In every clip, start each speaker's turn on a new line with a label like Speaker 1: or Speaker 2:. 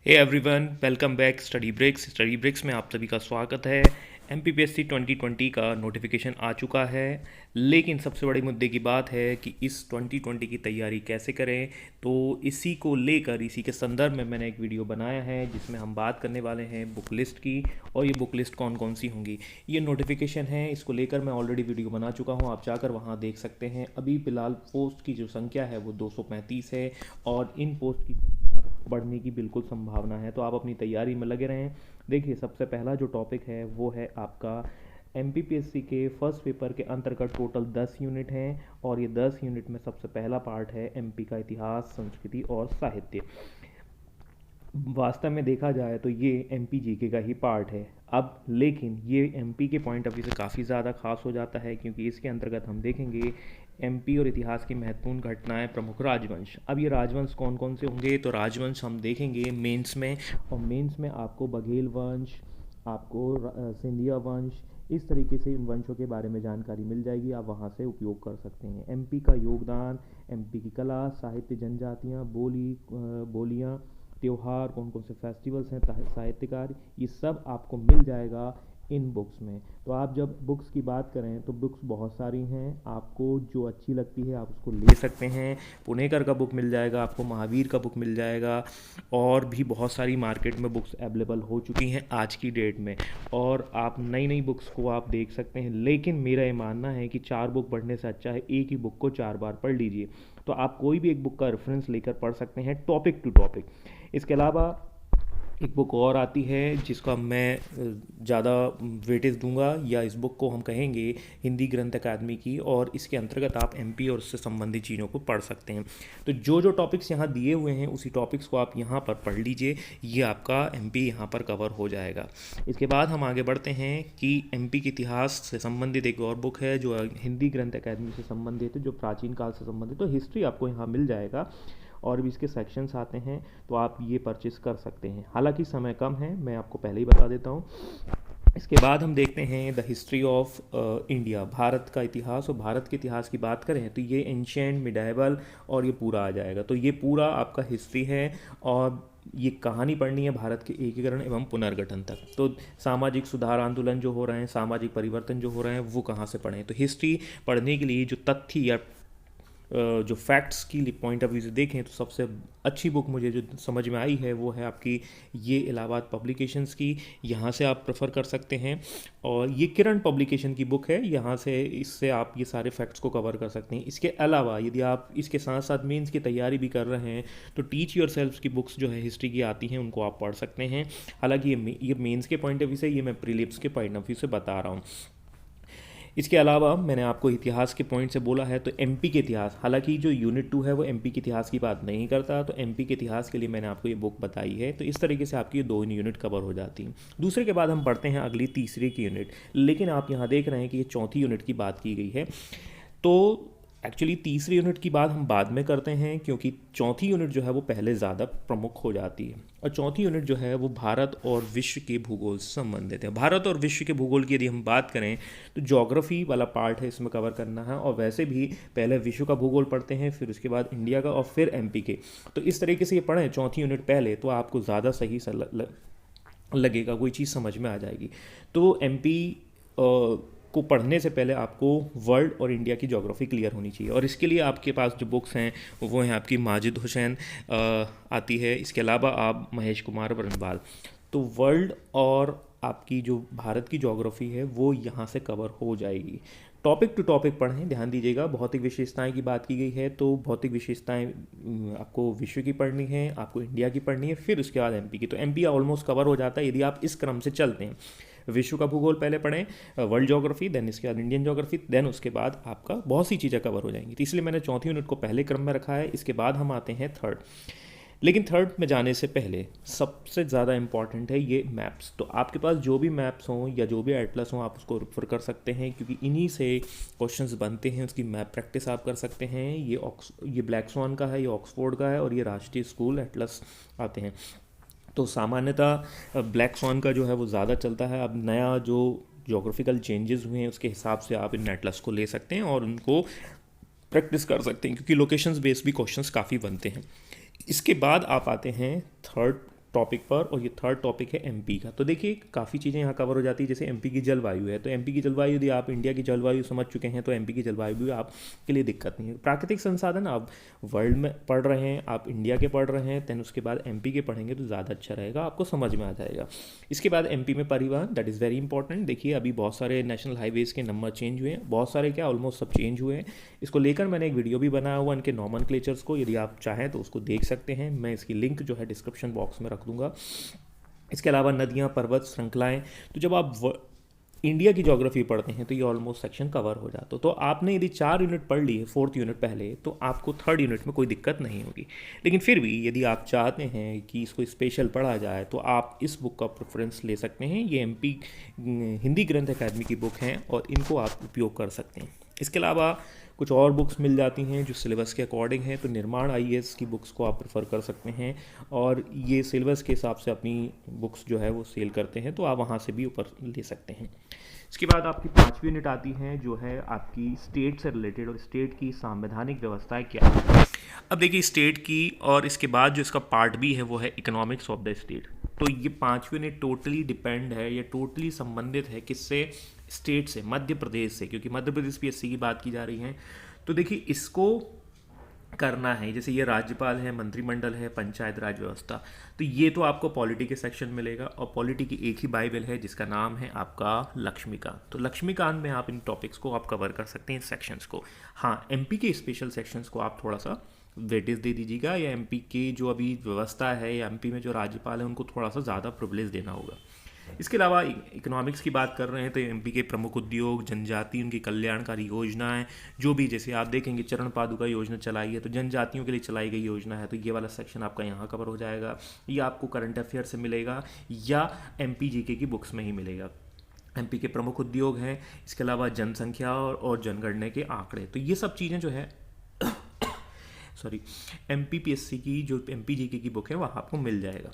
Speaker 1: हे everyone, welcome back study breaks में आप सभी का स्वागत है। एमपीपीएससी 2020 का नोटिफिकेशन आ चुका है। लेकिन सबसे बड़ी मुद्दे की बात है कि इस 2020 की तैयारी कैसे करें। तो इसी को लेकर, इसी के संदर्भ में मैंने एक वीडियो बनाया है जिसमें हम बात करने वाले हैं बुक लिस्ट की। और ये बुक लिस्ट कौन कौन सी होंगी, ये नोटिफिकेशन है, इसको लेकर मैं ऑलरेडी वीडियो बना चुका हूँ, आप जाकर वहाँ देख सकते हैं। अभी फ़िलहाल पोस्ट की जो संख्या है वो 235 है और इन पोस्ट की संख्या बढ़ने की बिल्कुल संभावना है। तो आप अपनी तैयारी में लगे रहें। देखिए, सबसे पहला जो टॉपिक है वो है आपका एमपीपीएससी के फर्स्ट पेपर के अंतर्गत टोटल 10 यूनिट हैं। और ये 10 यूनिट में सबसे पहला पार्ट है एमपी का इतिहास, संस्कृति और साहित्य। वास्तव में देखा जाए तो ये एमपी जीके का ही पार्ट है। अब लेकिन ये एमपी के पॉइंट ऑफ व्यू से काफ़ी ज़्यादा खास हो जाता है, क्योंकि इसके अंतर्गत हम देखेंगे एमपी और इतिहास की महत्वपूर्ण घटनाएं, प्रमुख राजवंश। अब ये राजवंश कौन कौन से होंगे, तो राजवंश हम देखेंगे मेंस में। और मेंस में आपको बघेल वंश, आपको सिंधिया वंश, इस तरीके से इन वंशों के बारे में जानकारी मिल जाएगी, आप वहाँ से उपयोग कर सकते हैं। एमपी का योगदान, एमपी की कला, साहित्य, जनजातियाँ, बोलियाँ, त्योहार, कौन कौन से फेस्टिवल्स हैं, साहित्यकार, ये सब आपको मिल जाएगा इन बुक्स में। तो आप जब बुक्स की बात करें तो बुक्स बहुत सारी हैं, आपको जो अच्छी लगती है आप उसको ले सकते हैं। पुणेकर का बुक मिल जाएगा आपको, महावीर का बुक मिल जाएगा, और भी बहुत सारी मार्केट में बुक्स अवेलेबल हो चुकी हैं आज की डेट में। और आप नई नई बुक्स को आप देख सकते हैं। लेकिन मेरा ये मानना है कि 4 बुक पढ़ने से अच्छा है एक ही बुक को 4 बार पढ़ लीजिए। तो आप कोई भी एक बुक का रेफरेंस लेकर पढ़ सकते हैं, टॉपिक टू टॉपिक। इसके अलावा एक बुक और आती है जिसका मैं ज़्यादा वेटेज दूंगा, या इस बुक को हम कहेंगे हिंदी ग्रंथ अकादमी की, और इसके अंतर्गत आप एमपी और उससे संबंधित चीज़ों को पढ़ सकते हैं। तो जो जो टॉपिक्स यहाँ दिए हुए हैं उसी टॉपिक्स को आप यहाँ पर पढ़ लीजिए, ये आपका एमपी यहाँ पर कवर हो जाएगा। इसके बाद हम आगे बढ़ते हैं कि एमपी के इतिहास से संबंधित एक और बुक है जो हिंदी ग्रंथ अकादमी से संबंधित है, जो प्राचीन काल से संबंधित। तो हिस्ट्री आपको यहाँ मिल जाएगा और भी इसके सेक्शंस आते हैं, तो आप ये परचेस कर सकते हैं। हालांकि समय कम है, मैं आपको पहले ही बता देता हूँ। इसके बाद हम देखते हैं the history of India, Bharat का इतिहास। और भारत के इतिहास की बात करें तो ये एंशियंट, मिडाइवल और ये पूरा आ जाएगा। तो ये पूरा आपका हिस्ट्री है, और ये कहानी पढ़नी है भारत के एकीकरण एवं पुनर्गठन तक। तो सामाजिक सुधार आंदोलन जो हो रहे हैं, सामाजिक परिवर्तन जो हो रहे हैं, वो कहाँ से पढ़ें। तो हिस्ट्री पढ़ने के लिए जो तथ्य या जो फैक्ट्स की पॉइंट ऑफ व्यू से देखें तो सबसे अच्छी बुक मुझे जो समझ में आई है वो है आपकी ये इलाहाबाद पब्लिकेशंस की। यहाँ से आप प्रेफर कर सकते हैं। और ये किरण पब्लिकेशन की बुक है, यहाँ से इससे आप ये सारे फैक्ट्स को कवर कर सकते हैं। इसके अलावा यदि आप इसके साथ साथ मेंस की तैयारी भी कर रहे हैं तो टीच योर सेल्फ की बुक्स जो है हिस्ट्री की आती हैं, उनको आप पढ़ सकते हैं। हालांकि ये मेंस के पॉइंट ऑफ व्यू से, ये मैं प्रीलिम्स के पॉइंट ऑफ व्यू से बता रहा हूँ। इसके अलावा मैंने आपको इतिहास के पॉइंट से बोला है, तो एमपी के इतिहास, हालांकि जो यूनिट 2 है वो एमपी के इतिहास की बात नहीं करता, तो एमपी के इतिहास के लिए मैंने आपको ये बुक बताई है। तो इस तरीके से आपकी 2 यूनिट कवर हो जाती हैं। दूसरे के बाद हम पढ़ते हैं अगली तीसरी की यूनिट। लेकिन आप यहाँ देख रहे हैं कि ये चौथी यूनिट की बात की गई है। तो एक्चुअली तीसरी यूनिट की बात हम बाद में करते हैं, क्योंकि चौथी यूनिट जो है वो पहले ज़्यादा प्रमुख हो जाती है। और चौथी यूनिट जो है वो भारत और विश्व के भूगोल से संबंधित है। भारत और विश्व के भूगोल की यदि हम बात करें तो ज्योग्राफी वाला पार्ट है, इसमें कवर करना है। और वैसे भी पहले विश्व का भूगोल पढ़ते हैं, फिर उसके बाद इंडिया का, और फिर एमपी के। तो इस तरीके से ये पढ़ें चौथी यूनिट पहले, तो आपको ज़्यादा सही लगेगा, कोई चीज़ समझ में आ जाएगी। तो एमपी को पढ़ने से पहले आपको वर्ल्ड और इंडिया की ज्योग्राफी क्लियर होनी चाहिए। और इसके लिए आपके पास जो बुक्स हैं वो हैं आपकी माजिद हुसैन आती है। इसके अलावा आप महेश कुमार बरनवाल। तो वर्ल्ड और आपकी जो भारत की ज्योग्राफी है वो यहाँ से कवर हो जाएगी। टॉपिक टू टॉपिक पढ़ें, ध्यान दीजिएगा। भौतिक विशेषताएं की बात की गई है, तो भौतिक विशेषताएं आपको विश्व की पढ़नी है, आपको इंडिया की पढ़नी है, फिर उसके बाद एमपी की। तो एमपी ऑलमोस्ट कवर हो जाता है यदि आप इस क्रम से चलते हैं। विश्व का भूगोल पहले पढ़ें, वर्ल्ड ज्योग्राफी, देन इसके बाद इंडियन ज्योग्राफी, देन उसके बाद आपका बहुत सी चीज़ें कवर हो जाएंगी। तो इसलिए मैंने चौथी यूनिट को पहले क्रम में रखा है। इसके बाद हम आते हैं थर्ड। लेकिन थर्ड में जाने से पहले सबसे ज़्यादा इंपॉर्टेंट है ये मैप्स। तो आपके पास जो भी मैप्स हों या जो भी एटलस हों, आप उसको रेफर कर सकते हैं, क्योंकि इन्हीं से क्वेश्चंस बनते हैं। उसकी मैप प्रैक्टिस आप कर सकते हैं। ये ब्लैक स्वान का है, ये ऑक्सफोर्ड का है, और ये राष्ट्रीय स्कूल एटलस आते हैं। तो सामान्यतः ब्लैक स्वान का जो है वो ज़्यादा चलता है। अब नया जो जोग्राफिकल चेंजेस हुए हैं उसके हिसाब से आप इन एटलस को ले सकते हैं और उनको प्रैक्टिस कर सकते हैं, क्योंकि लोकेशंस बेस्ड भी क्वेश्चंस काफ़ी बनते हैं। इसके बाद आप आते हैं थर्ड टॉपिक पर, और ये थर्ड टॉपिक है एमपी का। तो देखिए काफ़ी चीज़ें यहाँ कवर हो जाती है। जैसे एमपी की जलवायु है, तो एमपी की जलवायु यदि आप इंडिया की जलवायु समझ चुके हैं तो एमपी की जलवायु भी आपके लिए दिक्कत नहीं है। प्राकृतिक संसाधन आप वर्ल्ड में पढ़ रहे हैं, आप इंडिया के पढ़ रहे हैं, दैन उसके बाद एमपी के पढ़ेंगे तो ज़्यादा अच्छा रहेगा, आपको समझ में आ जाएगा। इसके बाद एमपी में परिवहन, दैट इज़ वेरी इंपॉर्टेंट। देखिए अभी बहुत सारे नेशनल हाईवेज़ के नंबर चेंज हुए हैं, बहुत सारे क्या ऑलमोस्ट सब चेंज हुए हैं। इसको लेकर मैंने एक वीडियो भी बनाया हुआ इनके नॉमेनक्लेचर्स को, यदि आप चाहें तो उसको देख सकते हैं। मैं इसकी लिंक जो है डिस्क्रिप्शन बॉक्स में रख दूंगा। इसके अलावा नदियाँ, पर्वत श्रृंखलाएँ, तो जब आप इंडिया की ज्योग्राफी पढ़ते हैं तो ये ऑलमोस्ट सेक्शन कवर हो जाता। तो आपने यदि 4 यूनिट पढ़ ली है, 4th यूनिट पहले, तो आपको 3rd यूनिट में कोई दिक्कत नहीं होगी। लेकिन फिर भी यदि आप चाहते हैं कि इसको स्पेशल पढ़ा जाए तो आप इस बुक का प्रेफरेंस ले सकते हैं। ये एमपी हिंदी ग्रंथ अकादमी की बुक हैं और इनको आप उपयोग कर सकते हैं। इसके अलावा कुछ और बुक्स मिल जाती हैं जो सिलेबस के अकॉर्डिंग है, तो निर्माण आईएएस की बुक्स को आप प्रेफर कर सकते हैं, और ये सिलेबस के हिसाब से अपनी बुक्स जो है वो सेल करते हैं, तो आप वहाँ से भी ऊपर ले सकते हैं। इसके बाद आपकी 5वीं यूनिट आती है जो है आपकी स्टेट से रिलेटेड, और स्टेट की संवैधानिक व्यवस्थाएं क्या है। अब देखिए स्टेट की, और इसके बाद जो इसका पार्ट भी है वो है इकोनॉमिक्स ऑफ द स्टेट। तो ये 5वीं यूनिट टोटली डिपेंड है, या टोटली संबंधित है किससे, स्टेट से, मध्य प्रदेश से, क्योंकि मध्य प्रदेश पीएससी की बात की जा रही है। तो देखिए इसको करना है, जैसे ये राज्यपाल है, मंत्रिमंडल है, पंचायत राज व्यवस्था, तो ये तो आपको पॉलिटी के सेक्शन मिलेगा, और पॉलिटी की एक ही बाइबल है जिसका नाम है आपका लक्ष्मीकांत। तो लक्ष्मीकांत में आप इन टॉपिक्स को आप कवर कर सकते हैं, सेक्शंस को। हाँ, एमपी के स्पेशल सेक्शंस को आप थोड़ा सा वेटेज दे दीजिएगा, या एमपी की जो अभी व्यवस्था है या एमपी में जो राज्यपाल है उनको थोड़ा सा ज़्यादा प्रिविलेज देना होगा। इसके अलावा इकोनॉमिक्स की बात कर रहे हैं तो एमपी के प्रमुख उद्योग, जनजाति, उनकी कल्याणकारी योजनाएं, जो भी जैसे आप देखेंगे चरण पादुका योजना चलाई है तो जनजातियों के लिए चलाई गई योजना है, तो ये वाला सेक्शन आपका यहाँ कवर हो जाएगा। ये आपको करंट अफेयर से मिलेगा या एमपी जीके की बुक्स में ही मिलेगा। एमपी के प्रमुख उद्योग हैं, इसके अलावा जनसंख्या और जनगणना के आंकड़े, तो ये सब चीज़ें जो है सॉरी एमपी पीएससी की जो एमपी जीके की बुक है वहाँ आपको मिल जाएगा।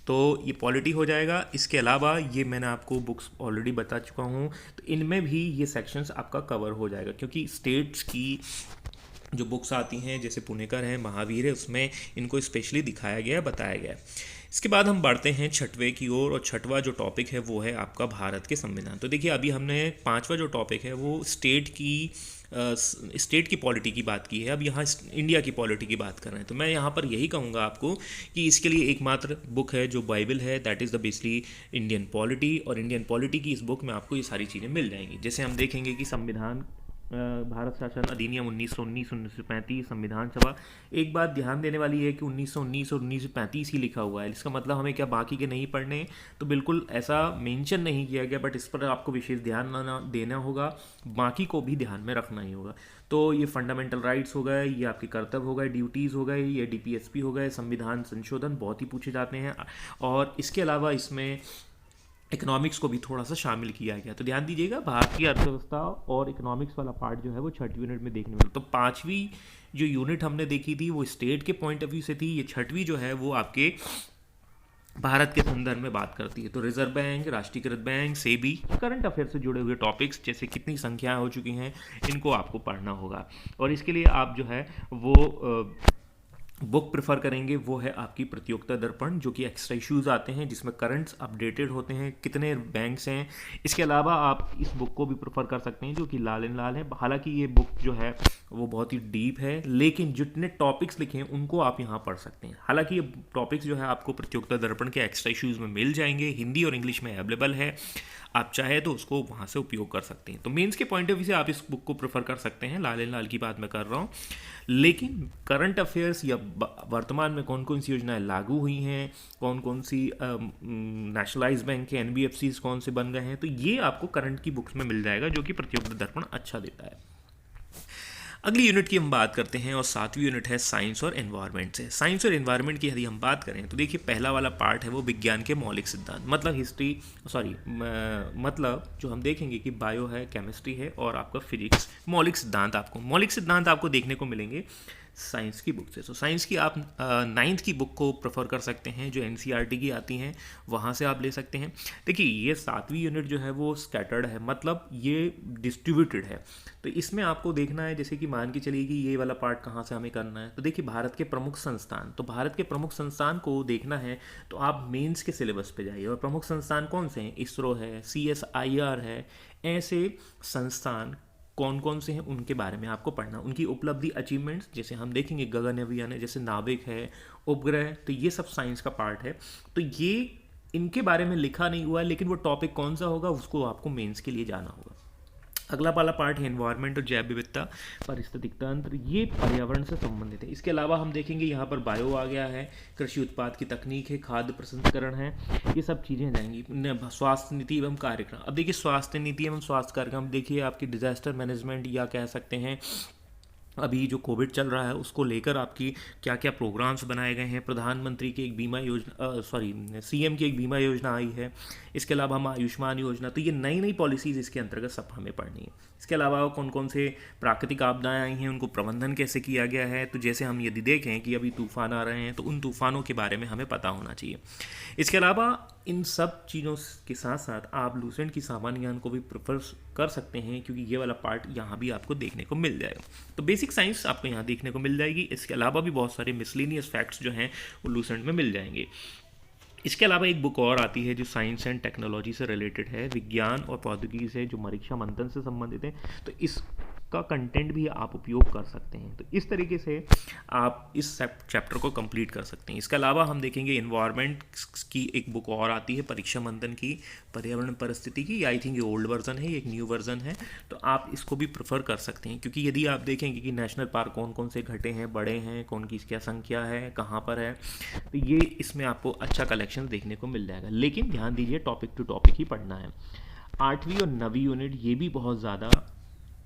Speaker 1: तो ये पॉलिटी हो जाएगा। इसके अलावा ये मैंने आपको बुक्स ऑलरेडी बता चुका हूँ, तो इनमें भी ये सेक्शंस आपका कवर हो जाएगा, क्योंकि स्टेट्स की जो बुक्स आती हैं जैसे पुणेकर है, महावीर है, उसमें इनको स्पेशली दिखाया गया है, बताया गया है। इसके बाद हम बढ़ते हैं 6वें की ओर, और 6वां जो टॉपिक है वो है आपका भारत के संविधान। तो देखिए अभी हमने 5वां जो टॉपिक है वो स्टेट की पॉलिटी की बात की है, अब यहाँ इंडिया की पॉलिटी की बात कर रहे हैं। तो मैं यहाँ पर यही कहूँगा आपको कि इसके लिए एकमात्र बुक है जो बाइबल है, that is the basically Indian polity, और इंडियन पॉलिटी की इस बुक में आपको ये सारी चीज़ें मिल जाएंगी। जैसे हम देखेंगे कि संविधान, भारत शासन अधिनियम 1919, 1935, संविधान सभा। एक बात ध्यान देने वाली है कि 1919 और 1935 ही लिखा हुआ है, इसका मतलब हमें क्या बाकी के नहीं पढ़ने, तो बिल्कुल ऐसा मेंशन नहीं किया गया, बट इस पर आपको विशेष ध्यान देना होगा, बाकी को भी ध्यान में रखना ही होगा। तो ये फंडामेंटल राइट्स हो गए, ये आपके कर्तव्य हो गए, ड्यूटीज़ हो गए, ये डीपीएसपी हो गए, संविधान संशोधन बहुत ही पूछे जाते हैं, और इसके अलावा इसमें इकोनॉमिक्स को भी थोड़ा सा शामिल किया गया। तो ध्यान दीजिएगा, भारतीय अर्थव्यवस्था और इकोनॉमिक्स वाला पार्ट जो है वो 6वीं यूनिट में देखने मिला। तो 5वीं जो यूनिट हमने देखी थी वो स्टेट के पॉइंट ऑफ व्यू से थी, ये 6वीं जो है वो आपके भारत के संदर्भ में बात करती है। तो रिजर्व बैंक, राष्ट्रीयकृत बैंक, सेबी, करंट अफेयर से जुड़े हुए टॉपिक्स जैसे कितनी संख्याएं हो चुकी हैं इनको आपको पढ़ना होगा, और इसके लिए आप जो है वो बुक प्रेफर करेंगे, वो है आपकी प्रतियोगिता दर्पण, जो कि एक्स्ट्रा इश्यूज़ आते हैं जिसमें करंट्स अपडेटेड होते हैं, कितने बैंक्स हैं। इसके अलावा आप इस बुक को भी प्रेफर कर सकते हैं जो कि लाल एंड लाल है। हालांकि ये बुक जो है वो बहुत ही डीप है, लेकिन जितने टॉपिक्स लिखे हैं उनको आप यहाँ पढ़ सकते हैं। हालांकि ये टॉपिक्स जो है आपको प्रतियोगिता दर्पण के एक्स्ट्रा इश्यूज़ में मिल जाएंगे, हिंदी और इंग्लिश में अवेलेबल है, आप चाहे तो उसको वहाँ से उपयोग कर सकते हैं। तो मेंस के पॉइंट ऑफ व्यू से आप इस बुक को प्रेफर कर सकते हैं, लाल एंड लाल की बात मैं कर रहा हूँ। लेकिन करंट अफेयर्स या वर्तमान में कौन कौन सी योजनाएं लागू हुई हैं, कौन कौन सी नेशनलाइज बैंक के एनबीएफसीज कौन से बन गए हैं, तो ये आपको करंट की बुक्स में मिल जाएगा, जो कि प्रतियोगिता दर्पण अच्छा देता है। अगली यूनिट की हम बात करते हैं, और 7वीं यूनिट है साइंस और एनवायरनमेंट से। साइंस और एनवायरनमेंट की यदि हम बात करें तो देखिए पहला वाला पार्ट है वो विज्ञान के मौलिक सिद्धांत, मतलब जो हम देखेंगे कि बायो है, केमिस्ट्री है, और आपका फिजिक्स। मौलिक सिद्धांत आपको देखने को मिलेंगे। साइंस की बुक से। तो साइंस की आप नाइन्थ की बुक को प्रेफर कर सकते हैं, जो एनसीईआरटी की आती हैं, वहाँ से आप ले सकते हैं। देखिए ये 7वीं यूनिट जो है वो स्कैटर्ड है, मतलब ये डिस्ट्रीब्यूटेड है। तो इसमें आपको देखना है, जैसे कि मान के चलिए कि ये वाला पार्ट कहाँ से हमें करना है। तो देखिए भारत के प्रमुख संस्थान, तो भारत के प्रमुख संस्थान को देखना है तो आप मेंस के सिलेबस पे जाइए। और प्रमुख संस्थान कौन से हैं? इसरो है, CSIR है, ऐसे संस्थान कौन कौन से हैं उनके बारे में आपको पढ़ना, उनकी उपलब्धि, अचीवमेंट्स, जैसे हम देखेंगे गगन अभियान है, जैसे नाविक है, उपग्रह, तो ये सब साइंस का पार्ट है। तो ये इनके बारे में लिखा नहीं हुआ है, लेकिन वो टॉपिक कौन सा होगा उसको आपको मेंस के लिए जाना होगा। अगला वाला पार्ट है एनवायरनमेंट और जैव विविधता, पारिस्थितिक तंत्र, ये पर्यावरण से संबंधित है। इसके अलावा हम देखेंगे यहाँ पर बायो आ गया है, कृषि उत्पाद की तकनीक है, खाद्य प्रसंस्करण है, ये सब चीज़ें जाएंगी। स्वास्थ्य नीति एवं कार्यक्रम, अब देखिए स्वास्थ्य नीति एवं स्वास्थ्य कार्यक्रम, देखिए आपकी डिजास्टर मैनेजमेंट, या कह सकते हैं अभी जो कोविड चल रहा है उसको लेकर आपकी क्या क्या प्रोग्राम्स बनाए गए हैं। प्रधानमंत्री की एक बीमा योजना, सॉरी सीएम की एक बीमा योजना आई है। इसके अलावा हम आयुष्मान योजना, तो ये नई नई पॉलिसीज़ इसके अंतर्गत सब हमें पढ़नी है। इसके अलावा कौन कौन से प्राकृतिक आपदाएं आई हैं, उनको प्रबंधन कैसे किया गया है। तो जैसे हम यदि देखें कि अभी तूफान आ रहे हैं, तो उन तूफानों के बारे में हमें पता होना चाहिए। इसके अलावा इन सब चीज़ों के साथ साथ आप लूसेंट की सामान्य ज्ञान को भी प्रेफर कर सकते हैं, क्योंकि ये वाला पार्ट यहाँ भी आपको देखने को मिल जाएगा। तो बेसिक साइंस आपको यहाँ देखने को मिल जाएगी। इसके अलावा भी बहुत सारे मिसलेनियस फैक्ट्स जो हैं वो लूसेंट में मिल जाएंगे। इसके अलावा एक बुक और आती है जो साइंस एंड टेक्नोलॉजी से रिलेटेड है, विज्ञान और प्रौद्योगिकी से, जो परीक्षा मंथन से संबंधित है। तो इसका कंटेंट भी आप उपयोग कर सकते हैं। तो इस तरीके से आप इस चैप्टर को कंप्लीट कर सकते हैं। इसके अलावा हम देखेंगे इन्वायरमेंट की एक बुक और आती है, परीक्षा मंथन की, पर्यावरण परिस्थिति की। आई थिंक ये ओल्ड वर्जन है, ये एक न्यू वर्जन है। तो आप इसको भी प्रेफर कर सकते हैं, क्योंकि यदि आप देखेंगे कि नेशनल पार्क कौन कौन से घटे हैं, बड़े हैं, कौन की क्या संख्या है, कहाँ पर है, तो ये इसमें आपको अच्छा कलेक्शन देखने को मिल जाएगा। लेकिन ध्यान दीजिए टॉपिक टू टॉपिक ही पढ़ना है। 8वीं और 9वीं यूनिट ये भी बहुत ज़्यादा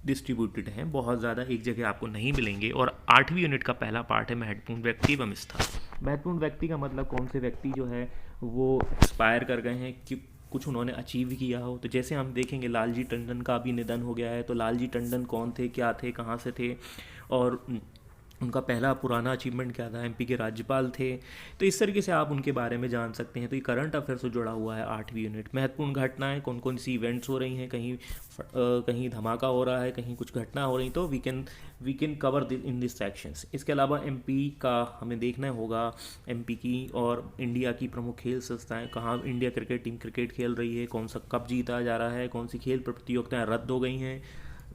Speaker 1: डिस्ट्रीब्यूटेड हैं, बहुत ज़्यादा एक जगह आपको नहीं मिलेंगे। और 8वीं यूनिट का पहला पार्ट है महत्वपूर्ण व्यक्ति एवं स्थान। महत्वपूर्ण व्यक्ति का मतलब कौन से व्यक्ति जो है वो एक्सपायर कर गए हैं, कि कुछ उन्होंने अचीव किया हो। तो जैसे हम देखेंगे लालजी टंडन का भी निधन हो गया है। तो लालजी टंडन कौन थे, क्या थे, कहाँ से थे, और उनका पहला पुराना अचीवमेंट क्या था, MP के राज्यपाल थे। तो इस तरीके से आप उनके बारे में जान सकते हैं। तो ये करंट अफेयर से जुड़ा हुआ है 8वीं यूनिट। महत्वपूर्ण घटनाएं, कौन कौन सी इवेंट्स हो रही हैं, कहीं धमाका हो रहा है, कहीं कुछ घटना हो रही, तो we can cover in this sections. इसके अलावा MP का हमें देखना होगा, MP की और इंडिया की प्रमुख खेल संस्थाएं, कहाँ इंडिया क्रिकेट टीम क्रिकेट खेल रही है, कौन सा कप जीता जा रहा है, कौन सी खेल प्रतियोगिताएँ रद्द हो गई हैं,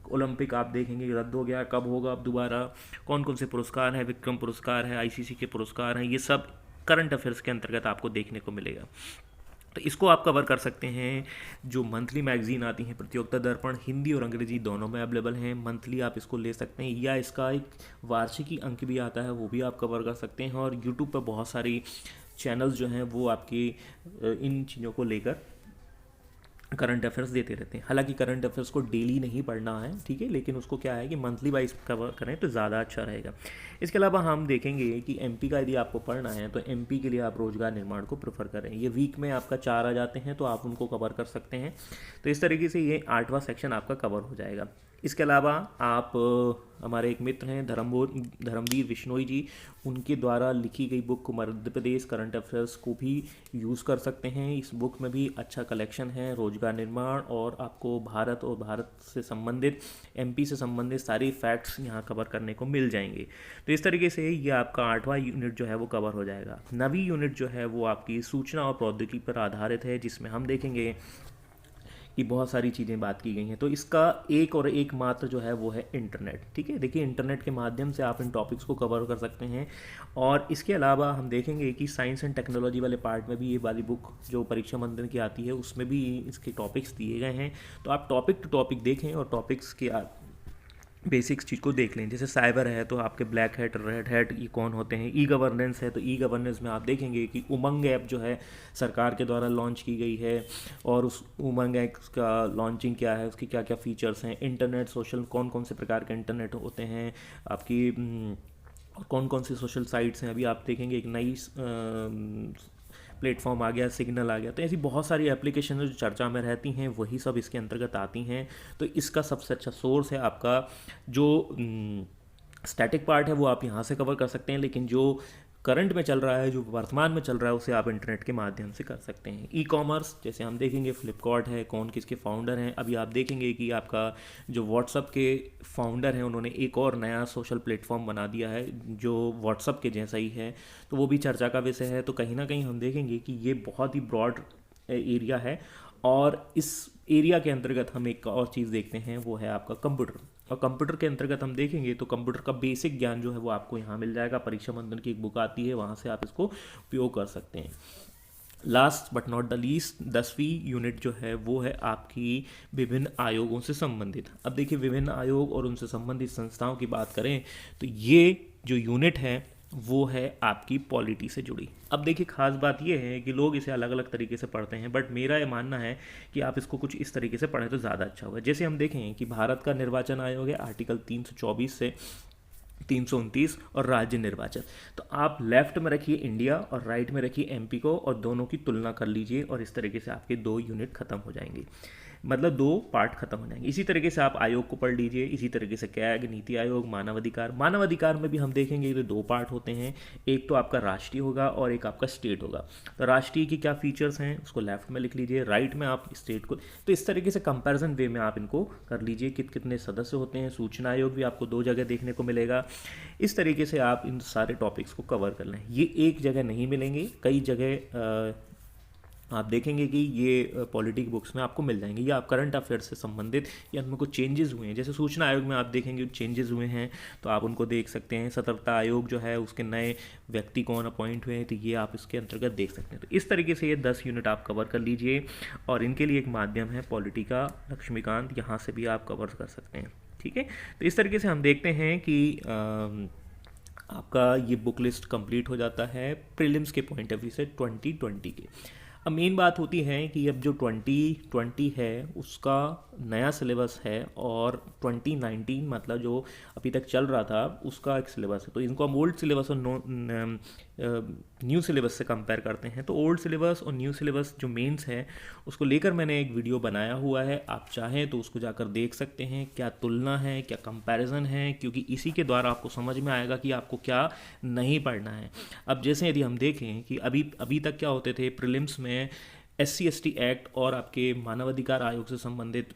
Speaker 1: ओलंपिक आप देखेंगे रद्द हो गया, कब होगा अब दोबारा, कौन कौन से पुरस्कार हैं, विक्रम पुरस्कार है, ICC के पुरस्कार हैं, ये सब करंट अफेयर्स के अंतर्गत आपको देखने को मिलेगा। तो इसको आप कवर कर सकते हैं। जो मंथली मैगजीन आती हैं, प्रतियोगिता दर्पण, हिंदी और अंग्रेजी दोनों में अवेलेबल हैं। मंथली आप इसको ले सकते हैं, या इसका एक वार्षिकी अंक भी आता है, वो भी आप कवर कर सकते हैं। और यूट्यूब पर बहुत सारी चैनल्स जो हैं वो आपकी इन चीज़ों को लेकर करंट अफेयर्स देते रहते हैं। हालांकि करंट अफेयर्स को डेली नहीं पढ़ना है, ठीक है, लेकिन उसको क्या है कि मंथली वाइज कवर करें तो ज़्यादा अच्छा रहेगा। इसके अलावा हम देखेंगे कि MP का यदि आपको पढ़ना है तो MP के लिए आप रोजगार निर्माण को प्रेफर करें। ये वीक में आपका 4 आ जाते हैं, तो आप उनको कवर कर सकते हैं। तो इस तरीके से ये 8वां सेक्शन आपका कवर हो जाएगा। इसके अलावा आप हमारे एक मित्र हैं धर्मवीर बिश्नोई जी, उनके द्वारा लिखी गई book Madhya Pradesh current affairs को भी यूज़ कर सकते हैं। इस बुक में भी अच्छा कलेक्शन है, रोजगार निर्माण और आपको भारत और भारत से संबंधित, MP से संबंधित सारी फैक्ट्स यहाँ कवर करने को मिल जाएंगे। तो इस तरीके से ये आपका 8वां यूनिट जो है वो कवर हो जाएगा। 9वीं यूनिट जो है वो आपकी सूचना और प्रौद्योगिकी पर आधारित है, जिसमें हम देखेंगे कि बहुत सारी चीज़ें बात की गई हैं। तो इसका एक और एक मात्र जो है वो है इंटरनेट, ठीक है। देखिए इंटरनेट के माध्यम से आप इन टॉपिक्स को कवर कर सकते हैं। और इसके अलावा हम देखेंगे कि साइंस एंड टेक्नोलॉजी वाले पार्ट में भी ये वाली बुक जो परीक्षा मंथन की आती है उसमें भी इसके टॉपिक्स दिए गए हैं। तो आप टॉपिक टू टॉपिक देखें और टॉपिक्स के बेसिक्स चीज़ को देख लें। जैसे साइबर है तो आपके ब्लैक हैट, रेड हैट, ये कौन होते हैं। ई गवर्नेंस है तो ई गवर्नेंस में आप देखेंगे कि उमंग ऐप जो है सरकार के द्वारा लॉन्च की गई है, और उस उमंग ऐप का लॉन्चिंग क्या है, उसके क्या क्या फीचर्स हैं। इंटरनेट सोशल, कौन कौन से प्रकार के इंटरनेट होते हैं आपकी, और कौन कौन सी सोशल साइट्स हैं। अभी आप देखेंगे एक नई प्लेटफॉर्म आ गया, सिग्नल आ गया। तो ऐसी बहुत सारी एप्लीकेशन जो चर्चा में रहती हैं वही सब इसके अंतर्गत आती हैं। तो इसका सबसे अच्छा सोर्स है आपका जो स्टैटिक पार्ट है वो आप यहाँ से कवर कर सकते हैं, लेकिन जो करंट में चल रहा है, जो वर्तमान में चल रहा है, उसे आप इंटरनेट के माध्यम से कर सकते हैं। ई कॉमर्स जैसे हम देखेंगे फ्लिपकार्ट है, कौन किसके फाउंडर हैं। अभी आप देखेंगे कि आपका जो व्हाट्सअप के फाउंडर हैं उन्होंने एक और नया सोशल प्लेटफॉर्म बना दिया है जो व्हाट्सअप के जैसा ही है, तो वो भी चर्चा का विषय है। तो कहीं ना कहीं हम देखेंगे कि ये बहुत ही ब्रॉड एरिया है, और इस एरिया के अंतर्गत हम एक और चीज़ देखते हैं, वो है आपका कंप्यूटर। और कंप्यूटर के अंतर्गत हम देखेंगे तो कंप्यूटर का बेसिक ज्ञान जो है वो आपको यहाँ मिल जाएगा। परीक्षा बंधन की एक बुक आती है, वहाँ से आप इसको उपयोग कर सकते हैं। Last but not the least 10वीं यूनिट जो है वो है आपकी विभिन्न आयोगों से संबंधित। अब देखिए, विभिन्न आयोग और उनसे संबंधित संस्थाओं की बात करें तो ये जो यूनिट है वो है आपकी पॉलिटी से जुड़ी। अब देखिए, खास बात ये है कि लोग इसे अलग अलग तरीके से पढ़ते हैं, बट मेरा ये मानना है कि आप इसको कुछ इस तरीके से पढ़ें तो ज़्यादा अच्छा होगा। जैसे हम देखें कि भारत का निर्वाचन आयोग है आर्टिकल 324 से 329 और राज्य निर्वाचन। तो आप लेफ्ट में रखिए इंडिया और राइट में रखिए एमपी को, और दोनों की तुलना कर लीजिए, और इस तरीके से आपके 2 यूनिट खत्म हो जाएंगे, मतलब 2 पार्ट खत्म हो जाएंगे। इसी तरीके से आप आयोग को पढ़ लीजिए, इसी तरीके से कैग, नीति आयोग, मानवाधिकार। मानवाधिकार में भी हम देखेंगे कि 2 पार्ट होते हैं, एक तो आपका राष्ट्रीय होगा और एक आपका स्टेट होगा। तो राष्ट्रीय की क्या फीचर्स हैं उसको लेफ्ट में लिख लीजिए, राइट में आप स्टेट को। तो इस तरीके से कंपैरिजन वे में आप इनको कर लीजिए, कितने सदस्य होते हैं। सूचना आयोग भी आपको 2 जगह देखने को मिलेगा। इस तरीके से आप इन सारे टॉपिक्स को कवर कर लें। ये एक जगह नहीं मिलेंगे, कई जगह आप देखेंगे कि ये पॉलिटी की बुक्स में आपको मिल जाएंगे, या आप करंट अफेयर्स से संबंधित या उनमें कुछ चेंजेस हुए हैं, जैसे सूचना आयोग में आप देखेंगे चेंजेस हुए हैं तो आप उनको देख सकते हैं। सतर्कता आयोग जो है उसके नए व्यक्ति कौन अपॉइंट हुए हैं, तो ये आप इसके अंतर्गत देख सकते हैं। तो इस तरीके से ये 10 यूनिट आप कवर कर लीजिए, और इनके लिए एक माध्यम है पॉलिटी का लक्ष्मीकांत, यहाँ से भी आप कवर कर सकते हैं। ठीक है, तो इस तरीके से हम देखते हैं कि आपका ये बुक लिस्ट कंप्लीट हो जाता है प्रीलिम्स के पॉइंट ऑफ व्यू से 2020 के। अब मेन बात होती है कि अब जो 2020 है उसका नया सिलेबस है, और 2019 मतलब जो अभी तक चल रहा था उसका एक सिलेबस है। तो इनको हम ओल्ड सिलेबस और न्यू सिलेबस से कंपेयर करते हैं। तो ओल्ड सिलेबस और न्यू सिलेबस जो मेंस है उसको लेकर मैंने एक वीडियो बनाया हुआ है, आप चाहें तो उसको जाकर देख सकते हैं, क्या तुलना है, क्या कंपैरिजन है, क्योंकि इसी के द्वारा आपको समझ में आएगा कि आपको क्या नहीं पढ़ना है। अब जैसे यदि हम देखें कि अभी तक क्या होते थे प्रीलिम्स में, SC/ST एक्ट और आपके मानवाधिकार आयोग से संबंधित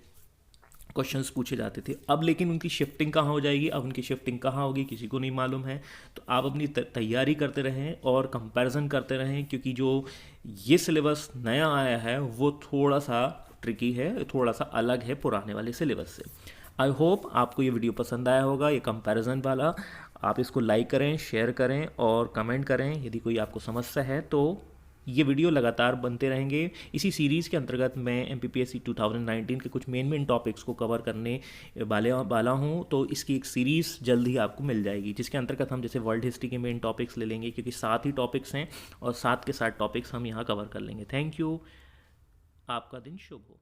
Speaker 1: क्वेश्चंस पूछे जाते थे। अब लेकिन उनकी शिफ्टिंग कहाँ हो जाएगी, अब उनकी शिफ्टिंग कहाँ होगी किसी को नहीं मालूम है। तो आप अपनी तैयारी करते रहें और कंपैरिजन करते रहें, क्योंकि जो ये सिलेबस नया आया है वो थोड़ा सा ट्रिकी है, थोड़ा सा अलग है पुराने वाले सिलेबस से। आई होप आपको ये वीडियो पसंद आया होगा, ये कंपैरिजन वाला। आप इसको लाइक करें, शेयर करें और कमेंट करें। यदि कोई आपको समस्या है तो ये वीडियो लगातार बनते रहेंगे। इसी सीरीज़ के अंतर्गत मैं MPPSC 2019 के कुछ मेन टॉपिक्स को कवर करने वाला हूँ। तो इसकी एक सीरीज़ जल्द ही आपको मिल जाएगी, जिसके अंतर्गत हम जैसे वर्ल्ड हिस्ट्री के मेन टॉपिक्स ले लेंगे, क्योंकि 7 ही टॉपिक्स हैं और 7 के 7 टॉपिक्स हम यहाँ कवर कर लेंगे। थैंक यू, आपका दिन शुभ हो।